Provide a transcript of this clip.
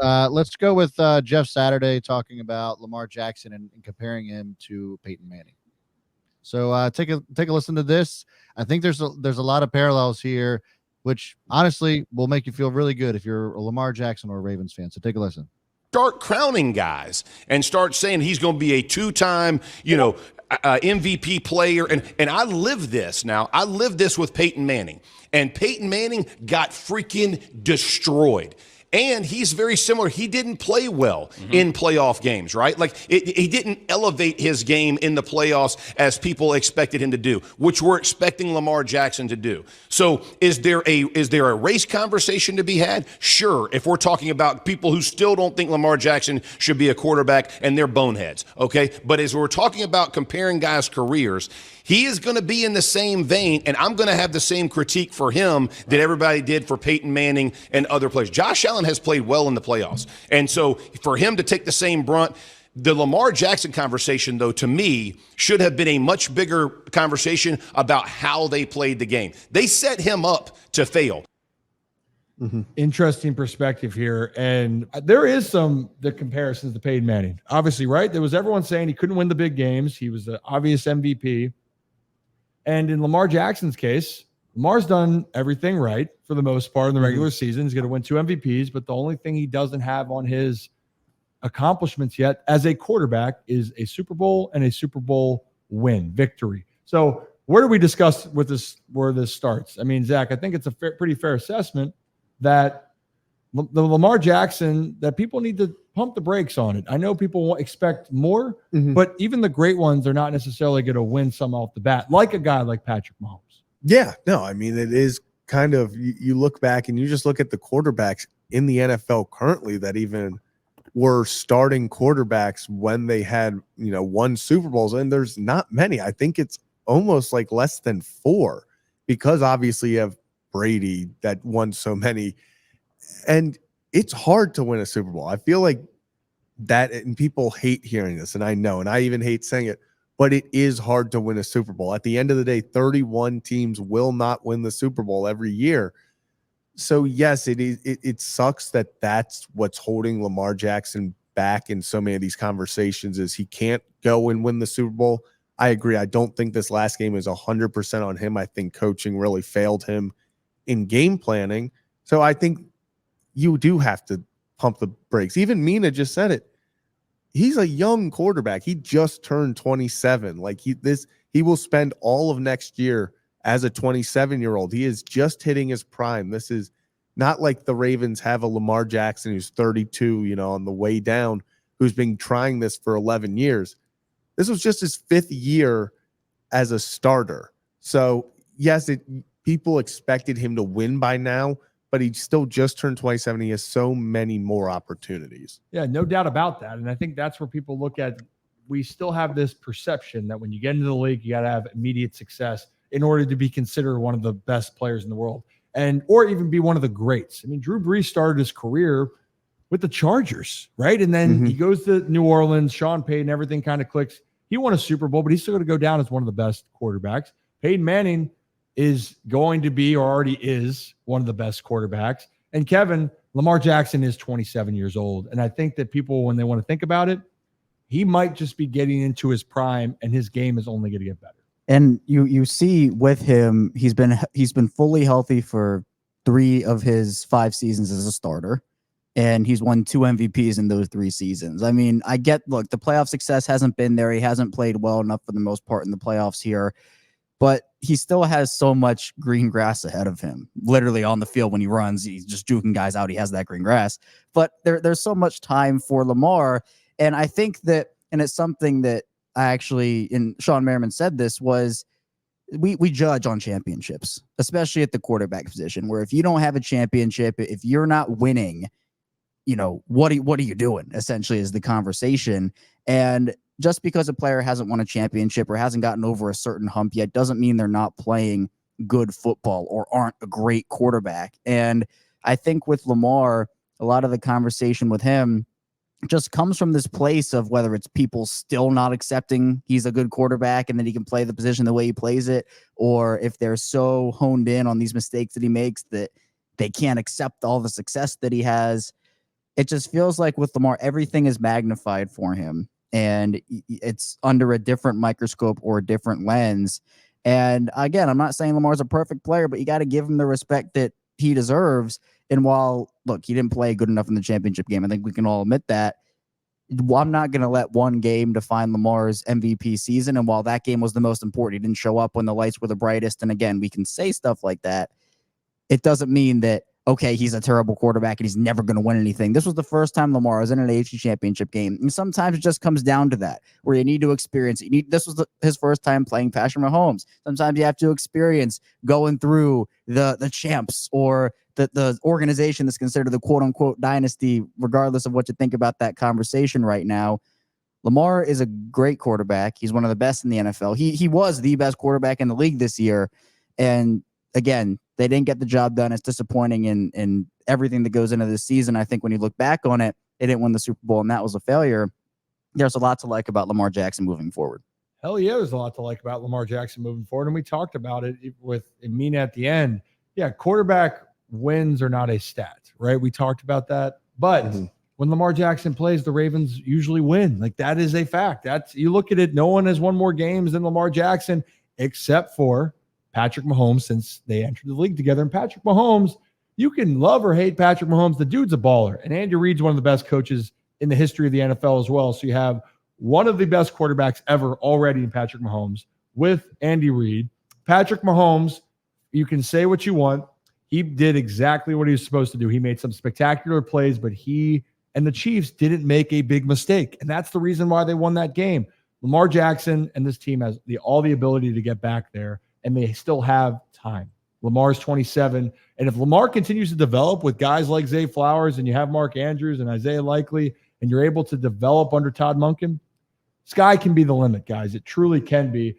Let's go with Jeff Saturday talking about Lamar Jackson and comparing him to Peyton Manning. So take a listen to this. I think there's a lot of parallels here, which honestly will make you feel really good if you're a Lamar Jackson or a Ravens fan. So take a listen. Start crowning guys and start saying he's going to be a two-time, MVP player. And I live this now. I live this with Peyton Manning. And Peyton Manning got freaking destroyed. And he's very similar. He didn't play well in playoff games, right? Like he didn't elevate his game in the playoffs as people expected him to do, which we're expecting Lamar Jackson to do. So is there a race conversation to be had? Sure. If we're talking about people who still don't think Lamar Jackson should be a quarterback and they're boneheads, okay? But as we're talking about comparing guys' careers, he is going to be in the same vein, and I'm going to have the same critique for him that everybody did for Peyton Manning and other players. Josh Allen has played well in the playoffs. And so for him to take the same brunt, the Lamar Jackson conversation, though, to me, should have been a much bigger conversation about how they played the game. They set him up to fail. Interesting perspective here. And there is the comparisons to Peyton Manning. Obviously, right? There was everyone saying he couldn't win the big games. He was the obvious MVP. And in Lamar Jackson's case, Lamar's done everything right for the most part in the regular season. He's going to win 2 MVPs, but the only thing he doesn't have on his accomplishments yet as a quarterback is a Super Bowl and a Super Bowl victory. So where do we discuss with this, where this starts? I mean, Zach, I think it's a pretty fair assessment that the Lamar Jackson, that people need to pump the brakes on it. I know people expect more, but even the great ones are not necessarily going to win some off the bat, like a guy like Patrick Mahomes. Yeah, no, I mean, it is kind of, you look back and you just look at the quarterbacks in the NFL currently that even were starting quarterbacks when they had, won Super Bowls, and there's not many. I think it's almost like less than 4, because obviously you have Brady that won so many. And it's hard to win a Super Bowl. I feel like that, and people hate hearing this, and I know, and I even hate saying it, but it is hard to win a Super Bowl. At the end of the day, 31 teams will not win the Super Bowl every year. So yes, it is. It sucks that that's what's holding Lamar Jackson back in so many of these conversations, is he can't go and win the Super Bowl. I agree. I don't think this last game is 100% on him. I think coaching really failed him in game planning. So I think you do have to pump the brakes. Even Mina just said it. He's a young quarterback. He just turned 27. Like he will spend all of next year as a 27-year-old. He is just hitting his prime. This is not like the Ravens have a Lamar Jackson who's 32, on the way down, who's been trying this for 11 years. This was just his 5th year as a starter. So yes, people expected him to win by now, but he still just turned 27. He has so many more opportunities. Yeah, no doubt about that. And I think that's where people look at, we still have this perception that when you get into the league, you got to have immediate success in order to be considered one of the best players in the world, or even be one of the greats. I mean, Drew Brees started his career with the Chargers, right? And then he goes to New Orleans, Sean Payton, everything kind of clicks. He won a Super Bowl, but he's still going to go down as one of the best quarterbacks. Peyton Manning is going to be, or already is, one of the best quarterbacks. And Kevin, Lamar Jackson is 27 years old. And I think that people, when they want to think about it, he might just be getting into his prime, and his game is only going to get better. And you see with him, he's been fully healthy for 3 of his 5 seasons as a starter, and he's won 2 MVPs in those 3 seasons. I mean, look, the playoff success hasn't been there. He hasn't played well enough for the most part in the playoffs here, but he still has so much green grass ahead of him. Literally on the field when he runs, he's just juking guys out. He has that green grass. But there's so much time for Lamar. And I think that, and it's something that I actually, and Sean Merriman said this, was we judge on championships, especially at the quarterback position, where if you don't have a championship, if you're not winning, what are you doing, essentially, is the conversation. And just because a player hasn't won a championship or hasn't gotten over a certain hump yet doesn't mean they're not playing good football or aren't a great quarterback. And I think with Lamar, a lot of the conversation with him just comes from this place of whether it's people still not accepting he's a good quarterback and that he can play the position the way he plays it, or if they're so honed in on these mistakes that he makes that they can't accept all the success that he has. it just feels like with Lamar, everything is magnified for him, and it's under a different microscope or a different lens. And again, I'm not saying Lamar's a perfect player, but you got to give him the respect that he deserves. And while, look, he didn't play good enough in the championship game, I think we can all admit that. I'm not going to let one game define Lamar's MVP season. And while that game was the most important, he didn't show up when the lights were the brightest. And again, we can say stuff like that. It doesn't mean that, okay, he's a terrible quarterback and he's never going to win anything. This was the first time Lamar was in an AFC championship game. And sometimes it just comes down to that, where you need to experience it. This was his first time playing Patrick Mahomes. Sometimes you have to experience going through the champs or the organization that's considered the quote unquote dynasty, regardless of what you think about that conversation right now. Lamar is a great quarterback. He's one of the best in the NFL. He was the best quarterback in the league this year. And again, they didn't get the job done. It's disappointing in everything that goes into this season. I think when you look back on it, they didn't win the Super Bowl, and that was a failure. There's a lot to like about Lamar Jackson moving forward. Hell yeah, there's a lot to like about Lamar Jackson moving forward. And we talked about it with Amina at the end. Yeah, quarterback wins are not a stat, right? We talked about that. But when Lamar Jackson plays, the Ravens usually win. Like, that is a fact. You look at it, no one has won more games than Lamar Jackson, except for Patrick Mahomes, since they entered the league together. And Patrick Mahomes, you can love or hate Patrick Mahomes. The dude's a baller. And Andy Reid's one of the best coaches in the history of the NFL as well. So you have one of the best quarterbacks ever already in Patrick Mahomes with Andy Reid. Patrick Mahomes, you can say what you want. He did exactly what he was supposed to do. He made some spectacular plays, but he and the Chiefs didn't make a big mistake. And that's the reason why they won that game. Lamar Jackson and this team has all the ability to get back there, and they still have time. Lamar's 27. And if Lamar continues to develop with guys like Zay Flowers, and you have Mark Andrews and Isaiah Likely, and you're able to develop under Todd Monken, sky can be the limit, guys. It truly can be.